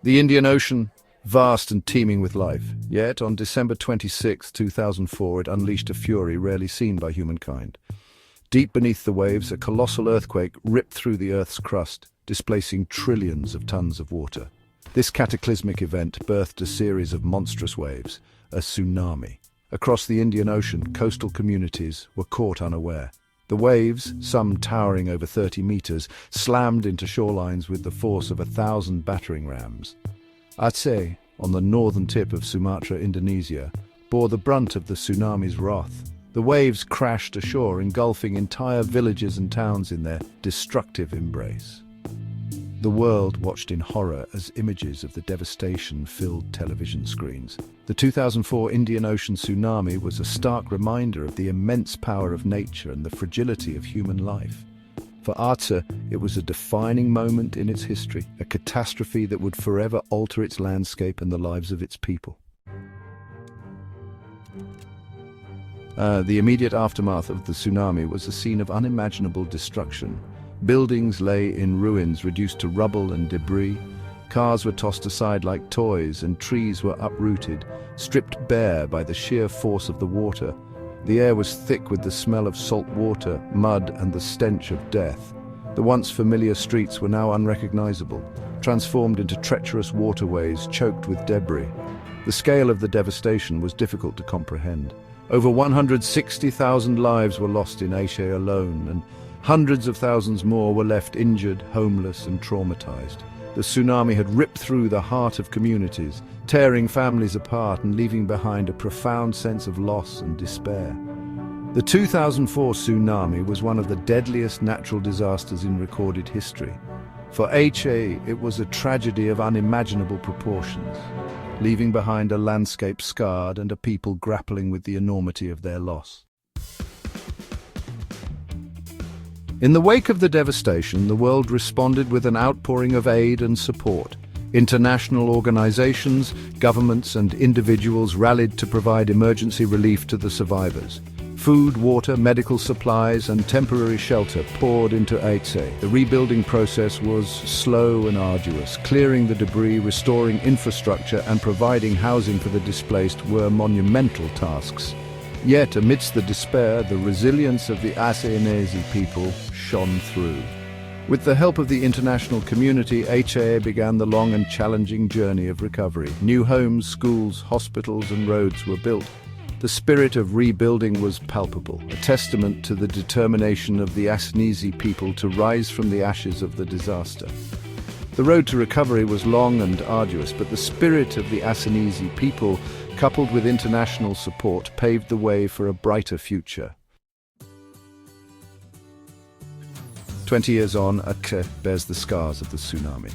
The Indian Ocean, vast and teeming with life. Yet, on December 26, 2004, it unleashed a fury rarely seen by humankind. Deep beneath the waves, a colossal earthquake ripped through the Earth's crust, displacing trillions of tons of water. This cataclysmic event birthed a series of monstrous waves, a tsunami. Across the Indian Ocean, coastal communities were caught unaware. The waves, some towering over 30 meters, slammed into shorelines with the force of 1,000 battering rams. Aceh, on the northern tip of Sumatra, Indonesia, bore the brunt of the tsunami's wrath. The waves crashed ashore, engulfing entire villages and towns in their destructive embrace. The world watched in horror as images of the devastation filled television screens. The 2004 Indian Ocean tsunami was a stark reminder of the immense power of nature and the fragility of human life. For Aceh, it was a defining moment in its history, a catastrophe that would forever alter its landscape and the lives of its people. The immediate aftermath of the tsunami was a scene of unimaginable destruction. Buildings lay in ruins, reduced to rubble and debris. Cars were tossed aside like toys, and trees were uprooted, stripped bare by the sheer force of the water. The air was thick with the smell of salt water, mud, and the stench of death. The once familiar streets were now unrecognizable, transformed into treacherous waterways choked with debris. The scale of the devastation was difficult to comprehend. Over 160,000 lives were lost in Aceh alone, and hundreds of thousands more were left injured, homeless, and traumatized. The tsunami had ripped through the heart of communities, tearing families apart and leaving behind a profound sense of loss and despair. The 2004 tsunami was one of the deadliest natural disasters in recorded history. For Aceh, it was a tragedy of unimaginable proportions, leaving behind a landscape scarred and a people grappling with the enormity of their loss. In the wake of the devastation, the world responded with an outpouring of aid and support. International organizations, governments, and individuals rallied to provide emergency relief to the survivors. Food, water, medical supplies, and temporary shelter poured into Aceh. The rebuilding process was slow and arduous. Clearing the debris, restoring infrastructure, and providing housing for the displaced were monumental tasks. Yet, amidst the despair, the resilience of the Acehnese people shone through. With the help of the international community, Aceh began the long and challenging journey of recovery. New homes, schools, hospitals, and roads were built. The spirit of rebuilding was palpable, a testament to the determination of the Acehnese people to rise from the ashes of the disaster. The road to recovery was long and arduous, but the spirit of the Acehnese people, coupled with international support, paved the way for a brighter future. 20 years on, Aceh bears the scars of the tsunami.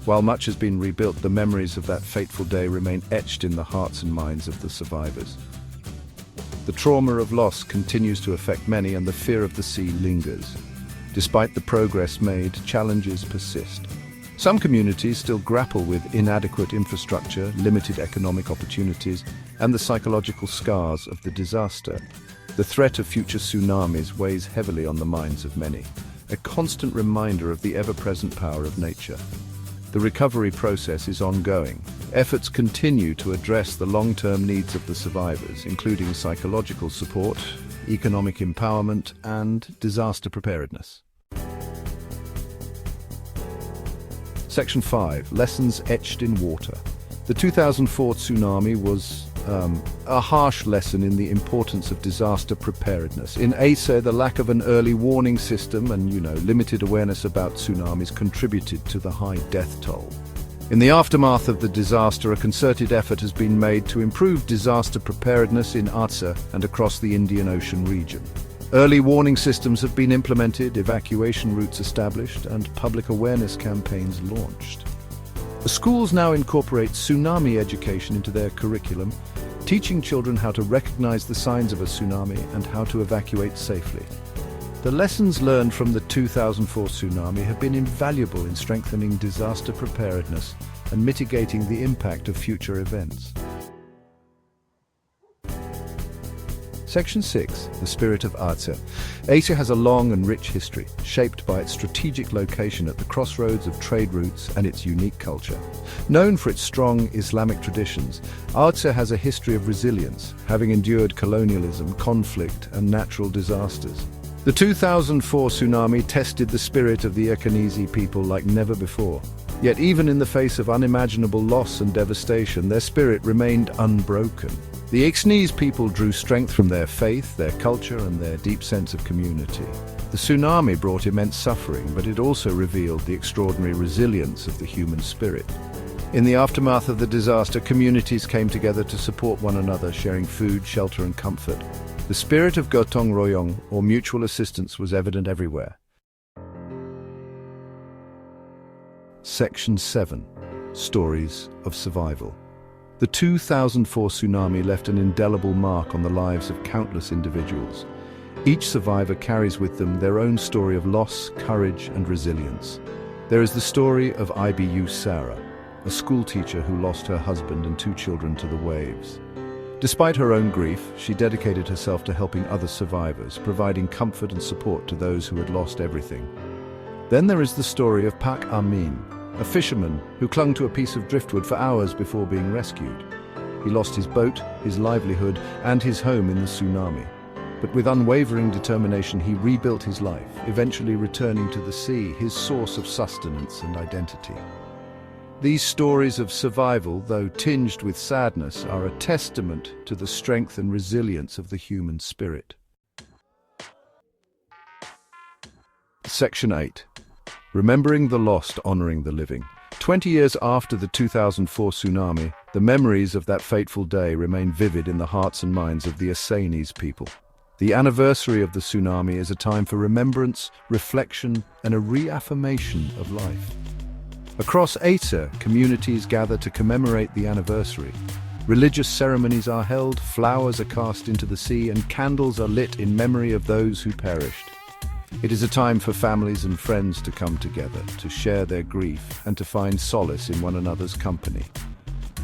While much has been rebuilt, the memories of that fateful day remain etched in the hearts and minds of the survivors. The trauma of loss continues to affect many, and the fear of the sea lingers. Despite the progress made, challenges persist. Some communities still grapple with inadequate infrastructure, limited economic opportunities, and the psychological scars of the disaster. The threat of future tsunamis weighs heavily on the minds of many, a constant reminder of the ever-present power of nature. The recovery process is ongoing. Efforts continue to address the long-term needs of the survivors, including psychological support, economic empowerment, and disaster preparedness. Section 5. Lessons etched in water. The 2004 tsunami was a harsh lesson in the importance of disaster preparedness. In Aceh, the lack of an early warning system and, limited awareness about tsunamis contributed to the high death toll. In the aftermath of the disaster, a concerted effort has been made to improve disaster preparedness in Aceh and across the Indian Ocean region. Early warning systems have been implemented, evacuation routes established, and public awareness campaigns launched. The schools now incorporate tsunami education into their curriculum, teaching children how to recognize the signs of a tsunami and how to evacuate safely. The lessons learned from the 2004 tsunami have been invaluable in strengthening disaster preparedness and mitigating the impact of future events. Section 6. The Spirit of Aceh. Aceh has a long and rich history, shaped by its strategic location at the crossroads of trade routes and its unique culture. Known for its strong Islamic traditions, Aceh has a history of resilience, having endured colonialism, conflict, and natural disasters. The 2004 tsunami tested the spirit of the Akanese people like never before. Yet even in the face of unimaginable loss and devastation, their spirit remained unbroken. The Akanese people drew strength from their faith, their culture, and their deep sense of community. The tsunami brought immense suffering, but it also revealed the extraordinary resilience of the human spirit. In the aftermath of the disaster, communities came together to support one another, sharing food, shelter, and comfort. The spirit of gotong royong, or mutual assistance, was evident everywhere. Section 7. Stories of Survival. The 2004 tsunami left an indelible mark on the lives of countless individuals. Each survivor carries with them their own story of loss, courage, and resilience. There is the story of Ibu Sarah, a schoolteacher who lost her husband and 2 children to the waves. Despite her own grief, she dedicated herself to helping other survivors, providing comfort and support to those who had lost everything. Then there is the story of Pak Amin, a fisherman who clung to a piece of driftwood for hours before being rescued. He lost his boat, his livelihood, and his home in the tsunami. But with unwavering determination, he rebuilt his life, eventually returning to the sea, his source of sustenance and identity. These stories of survival, though tinged with sadness, are a testament to the strength and resilience of the human spirit. Section 8. Remembering the lost, honoring the living. 20 years after the 2004 tsunami, the memories of that fateful day remain vivid in the hearts and minds of the Akanese people. The anniversary of the tsunami is a time for remembrance, reflection, and a reaffirmation of life. Across Aceh, communities gather to commemorate the anniversary. Religious ceremonies are held, flowers are cast into the sea, and candles are lit in memory of those who perished. It is a time for families and friends to come together, to share their grief, and to find solace in one another's company.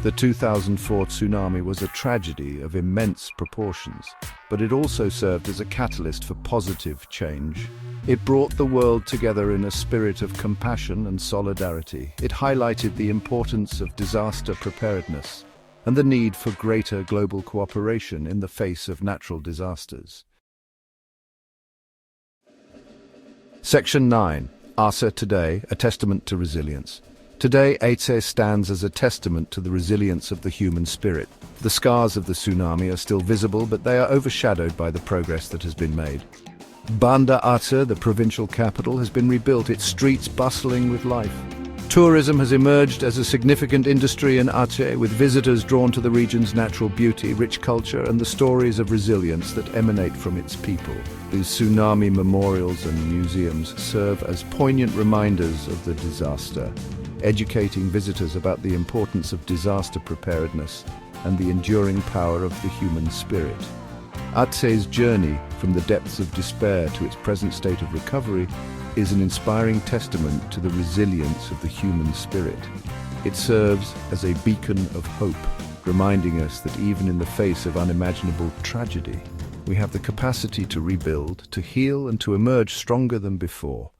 The 2004 tsunami was a tragedy of immense proportions, but it also served as a catalyst for positive change. It brought the world together in a spirit of compassion and solidarity. It highlighted the importance of disaster preparedness and the need for greater global cooperation in the face of natural disasters. Section 9. Aceh today, a testament to resilience. Today, Aceh stands as a testament to the resilience of the human spirit. The scars of the tsunami are still visible, but they are overshadowed by the progress that has been made. Banda Aceh, the provincial capital, has been rebuilt, its streets bustling with life. Tourism has emerged as a significant industry in Aceh, with visitors drawn to the region's natural beauty, rich culture, and the stories of resilience that emanate from its people. These tsunami memorials and museums serve as poignant reminders of the disaster, educating visitors about the importance of disaster preparedness and the enduring power of the human spirit. Aceh's journey from the depths of despair to its present state of recovery is an inspiring testament to the resilience of the human spirit. It serves as a beacon of hope, reminding us that even in the face of unimaginable tragedy, we have the capacity to rebuild, to heal, and to emerge stronger than before.